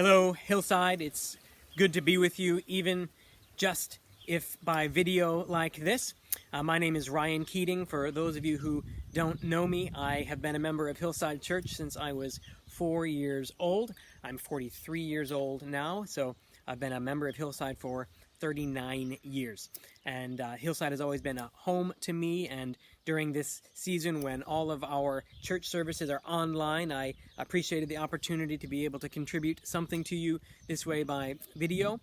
Hello, Hillside. It's good to be with you, even just if by video like this. My name is Ryan Keating. For those of you who don't know me, I have been a member of Hillside Church since I was 4 years old. I'm 43 years old now, so I've been a member of Hillside for 39 years. And Hillside has always been a home to me, and during this season when all of our church services are online, I appreciated the opportunity to be able to contribute something to you this way by video.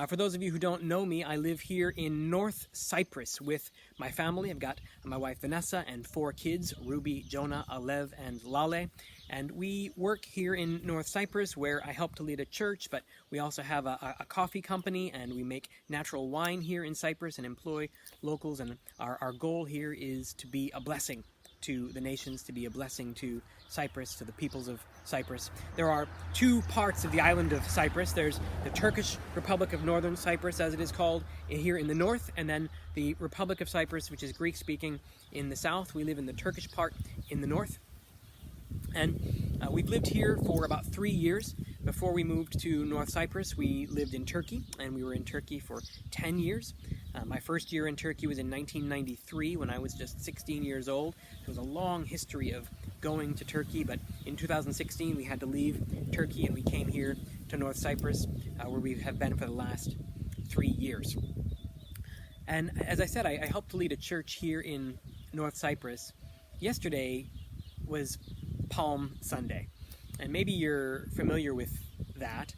For those of you who don't know me, I live here in North Cyprus with my family. I've got my wife Vanessa and 4 kids, Ruby, Jonah, Alev, and Lale. And we work here in North Cyprus where I help to lead a church, but we also have a coffee company, and we make natural wine here in Cyprus and employ locals. And our goal here is to be a blessing to the nations, to be a blessing to Cyprus, to the peoples of Cyprus. There are 2 parts of the island of Cyprus. There's the Turkish Republic of Northern Cyprus, as it is called, here in the north, and then the Republic of Cyprus, which is Greek-speaking, in the south. We live in the Turkish part in the north. And we've lived here for about 3 years. Before we moved to North Cyprus, we lived in Turkey, and we were in Turkey for 10 years. My first year in Turkey was in 1993 when I was just 16 years old. It was a long history of going to Turkey, but in 2016 we had to leave Turkey and we came here to North Cyprus, where we have been for the last 3 years. And as I said, I helped to lead a church here in North Cyprus. Yesterday was Palm Sunday, and maybe you're familiar with that.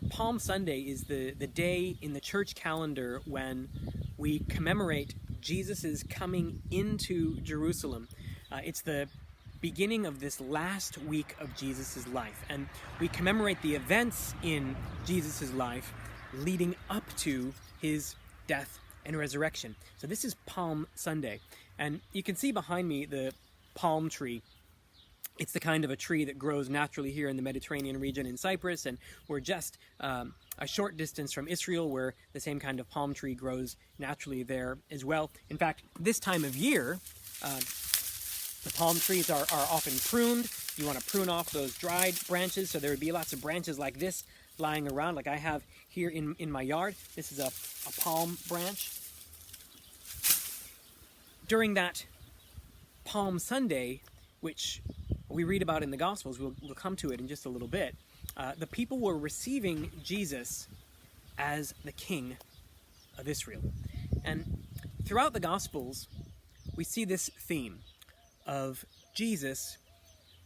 Palm Sunday is the day in the church calendar when we commemorate Jesus' coming into Jerusalem. It's the beginning of this last week of Jesus' life, and we commemorate the events in Jesus' life leading up to his death and resurrection. So this is Palm Sunday, and you can see behind me the palm tree. It's the kind of a tree that grows naturally here in the Mediterranean region in Cyprus, and we're just a short distance from Israel, where the same kind of palm tree grows naturally there as well. In fact, this time of year, the palm trees are often pruned. You want to prune off those dried branches, so there would be lots of branches like this lying around, like I have here in my yard. This is a palm branch. During that Palm Sunday, which we read about in the Gospels, we'll come to it in just a little bit, the people were receiving Jesus as the King of Israel. And throughout the Gospels, we see this theme of Jesus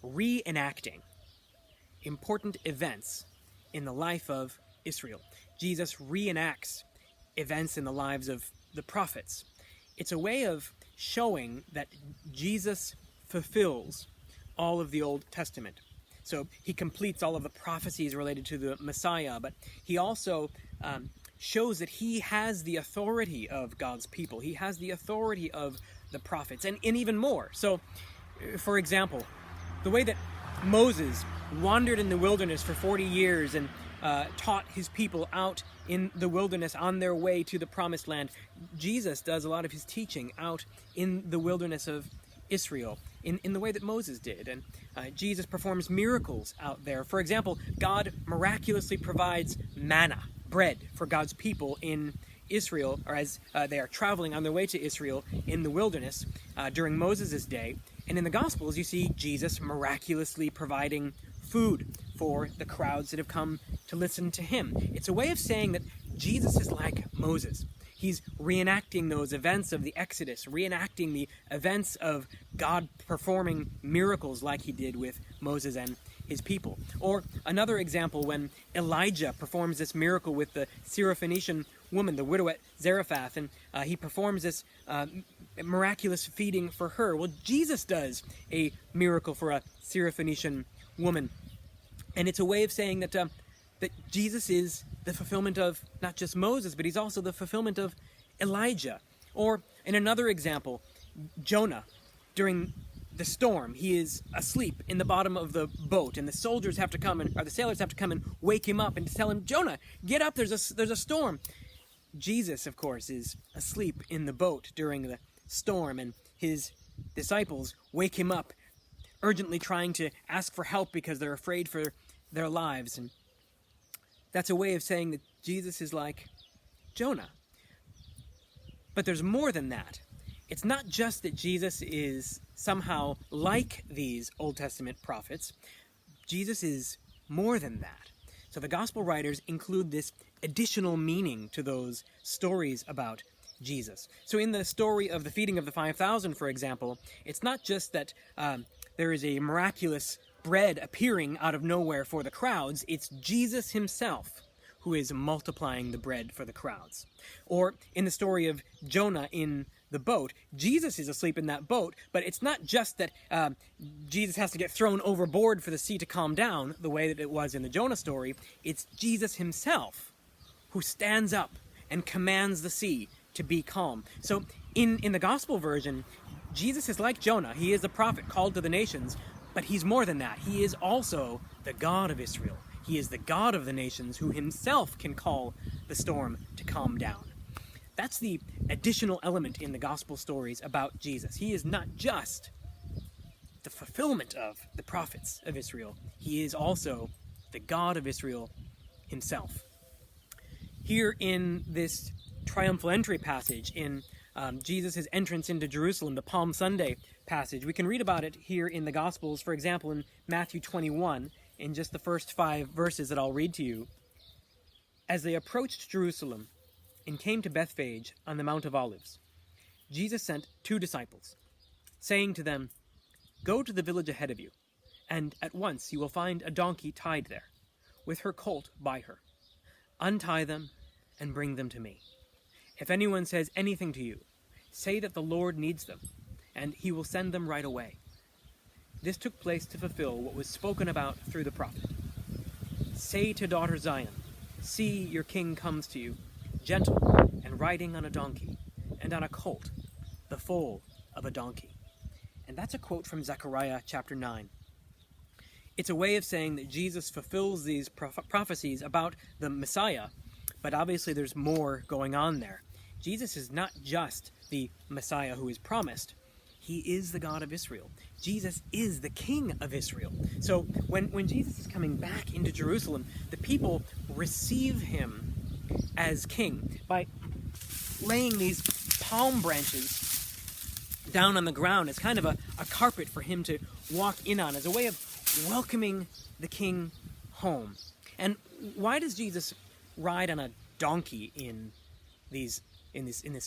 reenacting important events in the life of Israel. Jesus reenacts events in the lives of the prophets. It's a way of showing that Jesus fulfills all of the Old Testament. So he completes all of the prophecies related to the Messiah, but he also shows that he has the authority of God's people. He has the authority of the prophets, and even more. So, for example, the way that Moses wandered in the wilderness for 40 years and taught his people out in the wilderness on their way to the promised land, Jesus does a lot of his teaching out in the wilderness of Israel in the way that Moses did. And Jesus performs miracles out there. For example, God miraculously provides manna, bread, for God's people in Israel, or as they are traveling on their way to Israel in the wilderness during Moses' day. And in the Gospels, you see Jesus miraculously providing food for the crowds that have come to listen to him. It's a way of saying that Jesus is like Moses. He's reenacting those events of the Exodus, reenacting the events of God performing miracles like he did with Moses and his people. Or another example, when Elijah performs this miracle with the Syrophoenician woman, the widow at Zarephath, and he performs this miraculous feeding for her. Well, Jesus does a miracle for a Syrophoenician woman. And it's a way of saying that Jesus is the fulfillment of not just Moses, but he's also the fulfillment of Elijah. Or in another example, Jonah, during the storm, he is asleep in the bottom of the boat, and the soldiers have to come, or the sailors have to come and wake him up and tell him, Jonah, get up, there's a storm. Jesus, of course, is asleep in the boat during the storm, and his disciples wake him up, urgently trying to ask for help because they're afraid for their lives. And that's a way of saying that Jesus is like Jonah. But there's more than that. It's not just that Jesus is somehow like these Old Testament prophets. Jesus is more than that. So the gospel writers include this additional meaning to those stories about Jesus. So in the story of the feeding of the 5,000, for example, it's not just that there is a miraculous bread appearing out of nowhere for the crowds. It's Jesus himself who is multiplying the bread for the crowds. Or in the story of Jonah in the boat, Jesus is asleep in that boat, but it's not just that Jesus has to get thrown overboard for the sea to calm down the way that it was in the Jonah story. It's Jesus himself who stands up and commands the sea to be calm. So in the gospel version, Jesus is like Jonah. He is a prophet called to the nations, but he's more than that. He is also the God of Israel. He is the God of the nations who himself can call the storm to calm down. That's the additional element in the gospel stories about Jesus. He is not just the fulfillment of the prophets of Israel. He is also the God of Israel himself. Here in this triumphal entry passage, in Jesus' entrance into Jerusalem, the Palm Sunday passage, we can read about it here in the Gospels, for example, in Matthew 21, in just the first 5 verses that I'll read to you. As they approached Jerusalem and came to Bethphage on the Mount of Olives, Jesus sent 2 disciples, saying to them, "Go to the village ahead of you, and at once you will find a donkey tied there, with her colt by her. Untie them and bring them to me. If anyone says anything to you, say that the Lord needs them, and he will send them right away." This took place to fulfill what was spoken about through the prophet. "Say to daughter Zion, see, your king comes to you, gentle and riding on a donkey, and on a colt, the foal of a donkey." And that's a quote from Zechariah chapter 9. It's a way of saying that Jesus fulfills these prophecies about the Messiah, but obviously there's more going on there. Jesus is not just the Messiah who is promised. He is the God of Israel. Jesus is the King of Israel. So when Jesus is coming back into Jerusalem, the people receive him as king by laying these palm branches down on the ground as kind of a carpet for him to walk in on, as a way of welcoming the king home. And why does Jesus ride on a donkey in this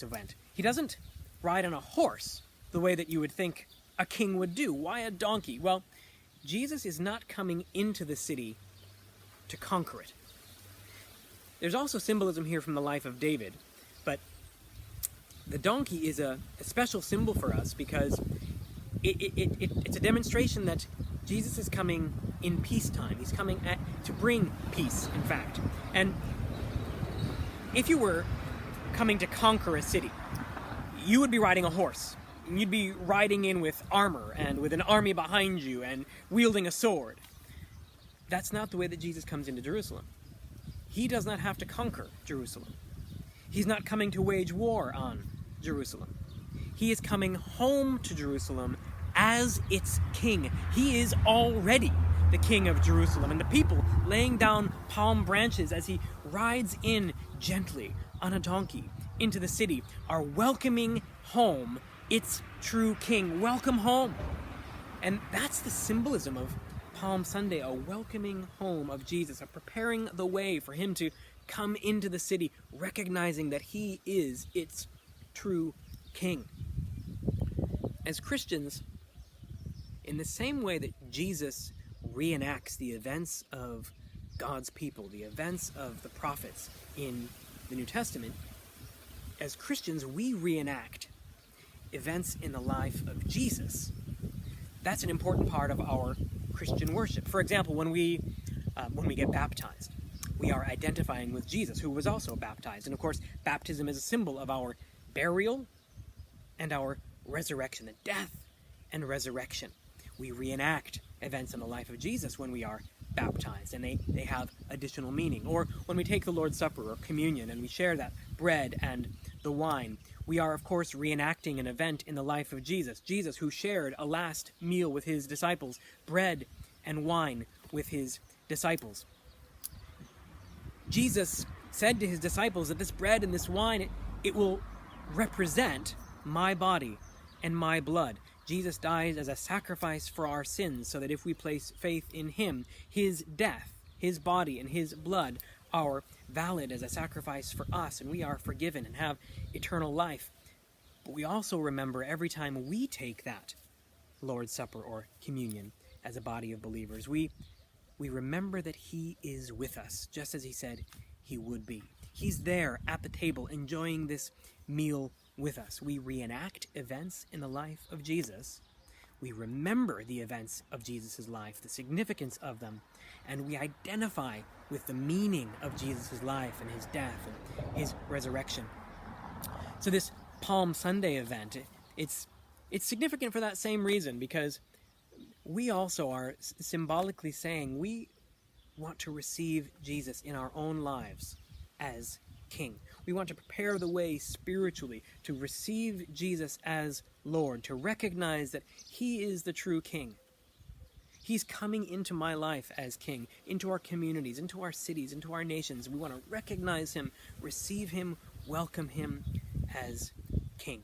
event? He doesn't ride on a horse the way that you would think a king would do. Why a donkey? Well, Jesus is not coming into the city to conquer it. There's also symbolism here from the life of David, but the donkey is a special symbol for us because it's a demonstration that Jesus is coming in peacetime. He's coming to bring peace, in fact. And if you were coming to conquer a city, you would be riding a horse. You'd be riding in with armor and with an army behind you and wielding a sword. That's not the way that Jesus comes into Jerusalem. He does not have to conquer Jerusalem. He's not coming to wage war on Jerusalem. He is coming home to Jerusalem as its king. He is already the king of Jerusalem. And the people laying down palm branches as he rides in gently on a donkey into the city are welcoming home its true king. Welcome home. And that's the symbolism of Palm Sunday, a welcoming home of Jesus, a preparing the way for him to come into the city, recognizing that he is its true king. As Christians, in the same way that Jesus reenacts the events of God's people, the events of the prophets in the New Testament, as Christians, we reenact events in the life of Jesus. That's an important part of our Christian worship. For example, when we get baptized, we are identifying with Jesus, who was also baptized. And of course, baptism is a symbol of our burial and our resurrection, the death and resurrection. We reenact events in the life of Jesus when we are baptized, and they have additional meaning. Or when we take the Lord's Supper or communion and we share that bread and the wine, we are, of course, reenacting an event in the life of Jesus. Jesus, who shared a last meal with his disciples, bread and wine with his disciples. Jesus said to his disciples that this bread and this wine, it will represent my body and my blood. Jesus dies as a sacrifice for our sins, so that if we place faith in him, his death, his body, and his blood are valid as a sacrifice for us, and we are forgiven and have eternal life. But we also remember every time we take that Lord's Supper or communion as a body of believers, we remember that he is with us, just as he said he would be. He's there at the table enjoying this meal with us. We reenact events in the life of Jesus. We remember the events of Jesus' life, the significance of them, and we identify with the meaning of Jesus' life and his death and his resurrection. So this Palm Sunday event, it's significant for that same reason, because we also are symbolically saying we want to receive Jesus in our own lives as King. We want to prepare the way spiritually to receive Jesus as Lord, to recognize that he is the true King. He's coming into my life as King, into our communities, into our cities, into our nations. We want to recognize him, receive him, welcome him as King.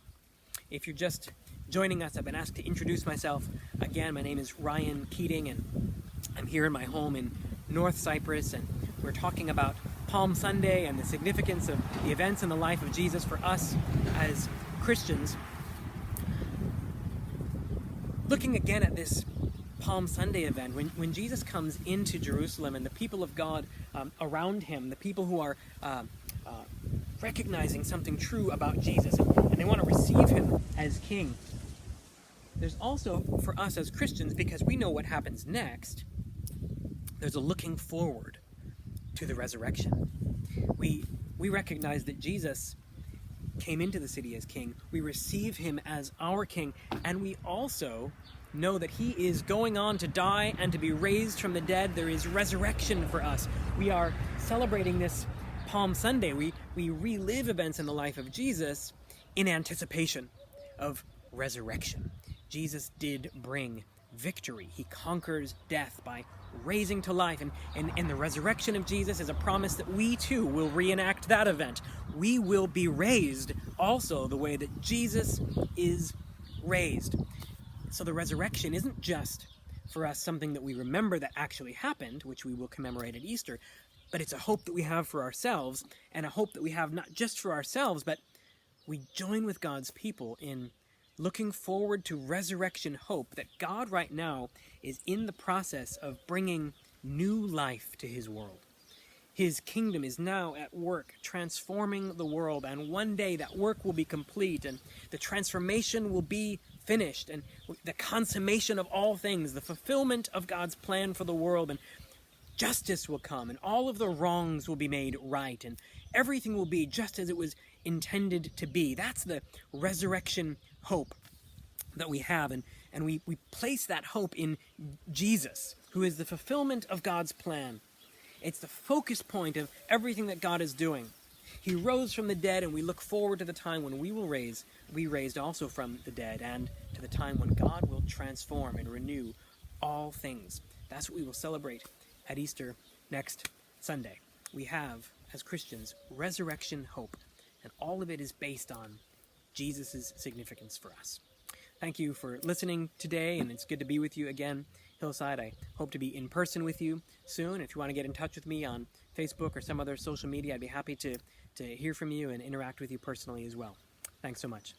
If you're just joining us, I've been asked to introduce myself again. My name is Ryan Keating, and I'm here in my home in North Cyprus, and we're talking about Palm Sunday and the significance of the events in the life of Jesus for us as Christians. Looking again at this Palm Sunday event, when Jesus comes into Jerusalem and the people of God around him, the people who are recognizing something true about Jesus, and they want to receive him as King. There's also, for us as Christians, because we know what happens next, there's a looking forward to the resurrection. We recognize that Jesus came into the city as King. We receive him as our King, and we also know that he is going on to die and to be raised from the dead. There is resurrection for us. We are celebrating this Palm Sunday. We relive events in the life of Jesus in anticipation of resurrection. Jesus did bring victory. He conquers death by raising to life, and the resurrection of Jesus is a promise that we too will reenact that event. We will be raised also the way that Jesus is raised. So the resurrection isn't just for us something that we remember that actually happened, which we will commemorate at Easter, but it's a hope that we have for ourselves, and a hope that we have not just for ourselves, but we join with God's people in looking forward to resurrection hope, that God right now is in the process of bringing new life to his world. His kingdom is now at work transforming the world, and one day that work will be complete, and the transformation will be finished, and the consummation of all things, the fulfillment of God's plan for the world, and justice will come, and all of the wrongs will be made right, and everything will be just as it was intended to be. That's the resurrection hope that we have, and we place that hope in Jesus, who is the fulfillment of God's plan. It's the focus point of everything that God is doing. He rose from the dead, and we look forward to the time when we will be raised also from the dead, and to the time when God will transform and renew all things. That's what we will celebrate at Easter next Sunday. We have, as Christians, resurrection hope, and all of it is based on Jesus' significance for us. Thank you for listening today, and it's good to be with you again, Hillside. I hope to be in person with you soon. If you want to get in touch with me on Facebook or some other social media, I'd be happy to hear from you and interact with you personally as well. Thanks so much.